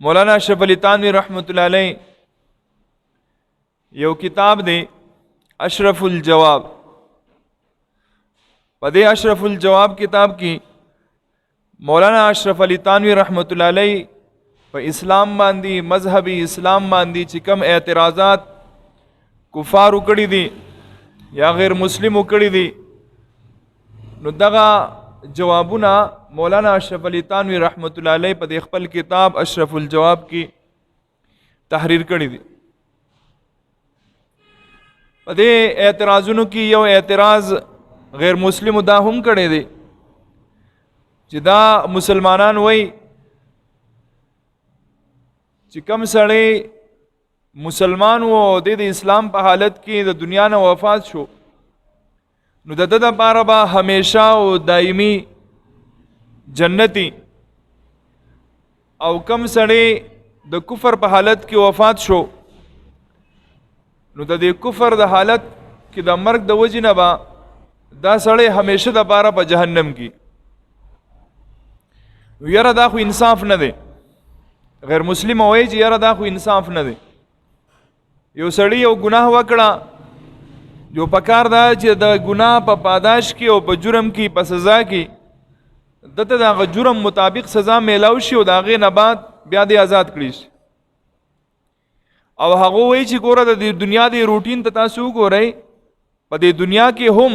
مولانا اشرف علی تانوی رحمت الله علیه یو کتاب دی اشرف الجواب. په دې اشرف الجواب کتاب کې مولانا اشرف علی تانوی رحمت الله علیه په اسلام باندې مذهبي اسلام باندې چې کم اعتراضات کفار وکړي دي یا غیر مسلم وکړي دي نو دغه جوابونه مولانا اشرف علی تانوی رحمت الله علیه په خپل کتاب اشرف الجواب کې تحریر کړی دي. په دې اعتراضونو کې یو اعتراض غیر مسلم دا هم کړی دی چې دا مسلمانان وای چې کم سړی مسلمان وو د اسلام په حالت کې د دنیا نه وفات شو نو د ده لپاره به همیشه او دایمي جنتی، او کم سړی د کفر په حالت کې وفات شو نو د دې کفر د حالت کې د مرګ د وجې نه به دا سړی همیشه د لپاره په جهنم کې. نو یاره دا خو انصاف نه دی. غیر مسلم وایي چې یاره دا خو انصاف نه دی. یو سړی یو ګناه وکړه جو پکار دا چې د ګناه په پاداش کې او په جرم کې په سزا کې دته د جرم مطابق سزا میلاو شي او د هغې نه بعد بیا دې آزاد کړي شي. او هغه وایي چې ګوره د دنیا د روټین ته تاسو وګورئ، په دې دنیا کې هم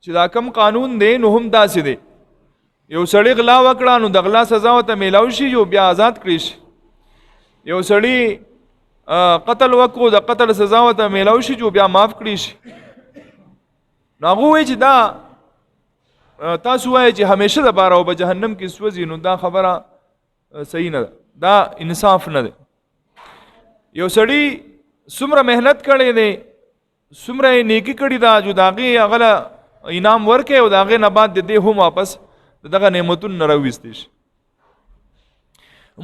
چې دا کم قانون دی نو هم داسې دی. یو سړی غلا وکړه نو د غلا سزا ورته میلاو شي جو بیا آزاد کړي شي. یو سړی قتل وکړو د قتل سزا ورته میلاو شي جو بیا معاف کړي شي. نو هغه وایي چې دا تاسو وایي چې همیشه د پاره او په جهنم کې سوځي، نو دا خبره صحیح نه ده، دا انصاف نه ده. یو سړی څومره محنت کړی دی څومره یې نیکي کړې ده جو د هغې هغه انعام ورکړي او د هغې نه بعد د دې هم واپس دغه نعمتونه نه راویستی شي.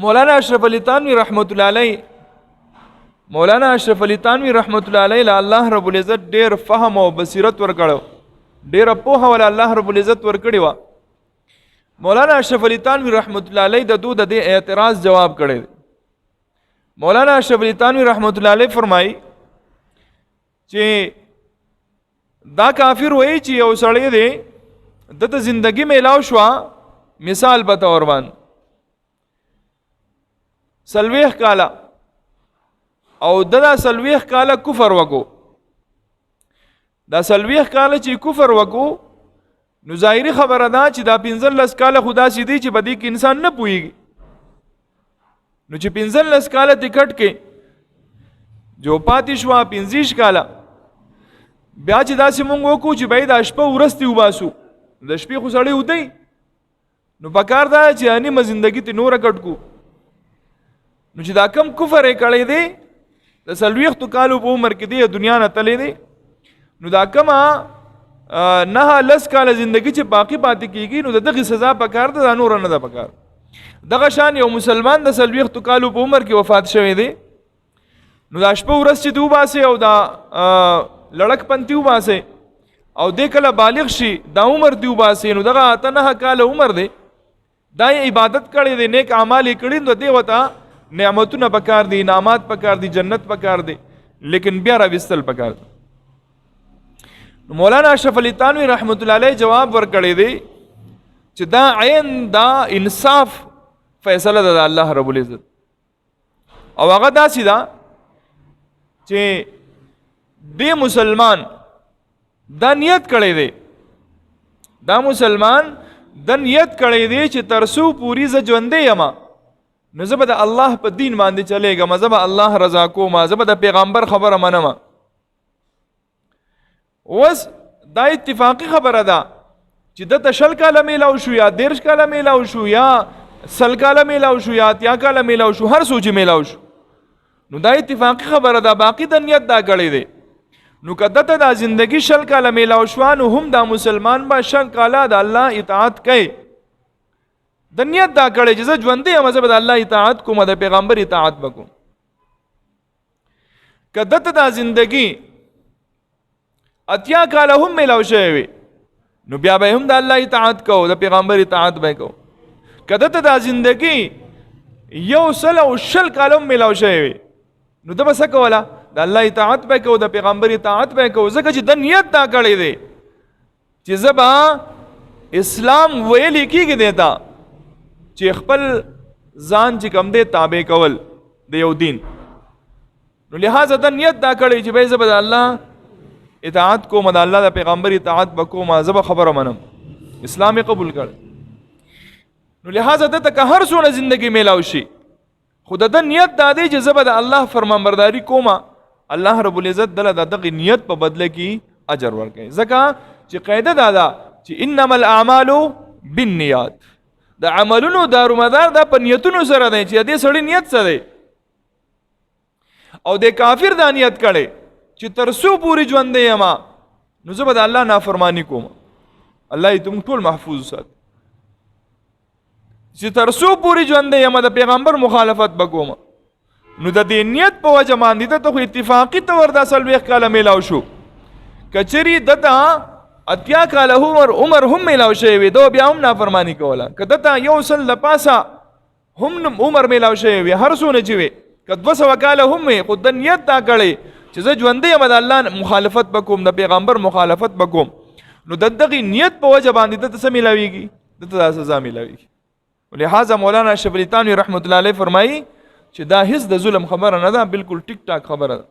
مولانا اشرف علی تانوی رحمت الله علیه مولانا اشرف علی تانوی رحمت الله علیه له الله رب العزت ډېر فهم او بصیرت ورکړو، ډېره پوهه ول الله رب العزت ورکړې وه. مولانا اشرف علی تانوی رحمت الله علیه د دو د دې اعتراض جواب کړی دی. مولانا اشرف علی تانوی رحمت الله علیه فرمایي چې دا کافر وایي چې یو سړی دی دته زندگی میلاو شوه، مثال په طور باندې 40 کاله او دا 40 کاله کفر وکړو. دا 40 کاله چې کفر وکړو نو ظاهري خبره ده چې دا 15 کاله خو داسې دی چې په دې کې انسان نه پوهېږي. نو چې 15 کاله ټکټ کې جو پاتې شوه 15 کاله بیا چې داسې مونږ وکړو چې بھائی دا شپه ورځ دې وباسو، د شپې خو سړی ودی نو پکار ده چې نیمه زندګي ته نوره کټ کو. نو چې دا کم کفر یې کړی دی د 40 کالو په عمر کې دی دنیا نه تللی دی نو دا کمه 9 کاله زندگی چې باقی پاتې کیږي نو دغه سزا پکار ده، دا نور نه ده پکار. دغه شان یو مسلمان د 40 کالو په عمر کې وفات شوی دی نو دا شپه ورځ چې دی وباسي او دا لړک پنتی وباسي او دې کله بالغ شي دا عمر دی وباسي نو دغه 9 کاله عمر دی دا عبادت کړی دی، نیک اعمال یې کړي نو دی وته نعمتونه پکار دي، انعامات پکار دي، جنت پکار دي، لیکن بیا راوستل پکار دي. مولانا اشرف علی تانوی رحمت الله علیه جواب ورکړی دی چې دا عین دا انصاف فیصله ده د الله رب العزت. او هغه داسې ده چې دې مسلمان دا نیت کړی دی، دا مسلمان دا نیت کړی دی چې ترسو پوری زه ژوندی یمه نو زه به د الله په دین باندې چلیږم، زه به الله رضا کوم، زه به د پیغمبر خبره منم. اوس دا اتفاقی خبره ده چې دته 20 کاله میلاو شو یا 30 کاله میلاو شو یا 100 کاله میلاو شو یا 80 کاله میلاو شو، هر سوچ میلاو شو نو دا اتفاقی خبره ده، باقی د نیت دا کړی دی. نو که دته دا زندگی 20 کاله میلاو شو نو هم دا مسلمان به 20 کاله د الله اطاعت کوي، د نیت دا کړی چې زه ژوندی یم زه به د الله اطاعت کوم، د پیغمبر اطاعت وکوم. که دته دا زندگی 80 کاله هم میلاو شوی وي نو بیا به هم د الله اطاعت کو، د پیغمبر اطاعت به کو. که دته دا زندگی یو سل او شل کالم میلاو شوی وي نو د بس کوله د الله اطاعت به کو د پیغمبر اطاعت به کو ځکه چې د نیت دا کړی دی چې زبا اسلام ویل کیږي دیتا چې خپل ځان چې کم دی تابع کول د یو دین نو لہذا د نیت دا کړی چې به زبا د الله اطاعت کوم د الله د پیغمبر اطاعت وکوم زبا خبره منم اسلام قبول کړ نو لہذا د تک هر څونه زندگی میلاو شي خود د نیت دا دی چې زبا د الله فرمانبرداري کومه الله رب العزت دله دغه نیت په بدله کې اجر ورکړي ځکه چې قاعده دا ده چې انما الاعمال بالنیات د عملونو دارومدار د په نیتونو سره دی چې دې سړی نیت څه دی او د کافر د نیت کړي چې ترسو پوری ژوند دی ما نو زه به د الله نافرمانی کوم الله یې تم ټول محفوظ سات چې ترسو پوری ژوند دی ما د پیغمبر مخالفت وکوم نو د دې نیت په وجه باندې ته خو اتفاقی تور د اصل ویخ کاله میلاو شو کچری دتا اتیا کاله عمر هم میلاو شوی وي دو بیا هم نافرمانی کوله کده ته یو سل لپاسا هم عمر میلاو شوی وي هر څونه چې وي کده وسو کاله هم خود د نیت تا کړي چې زه ژوندې یم د الله مخالفت وکوم د پیغمبر مخالفت وکوم نو دغه نیت په وجه باندې ته څه میلاویږي دته سزا میلاویږي ولهذا مولانا شبلی تانوی رحمت الله علیه فرمایي چې دا هیڅ د ظلم خبره نه ده بالکل ټیک ټاک خبره ده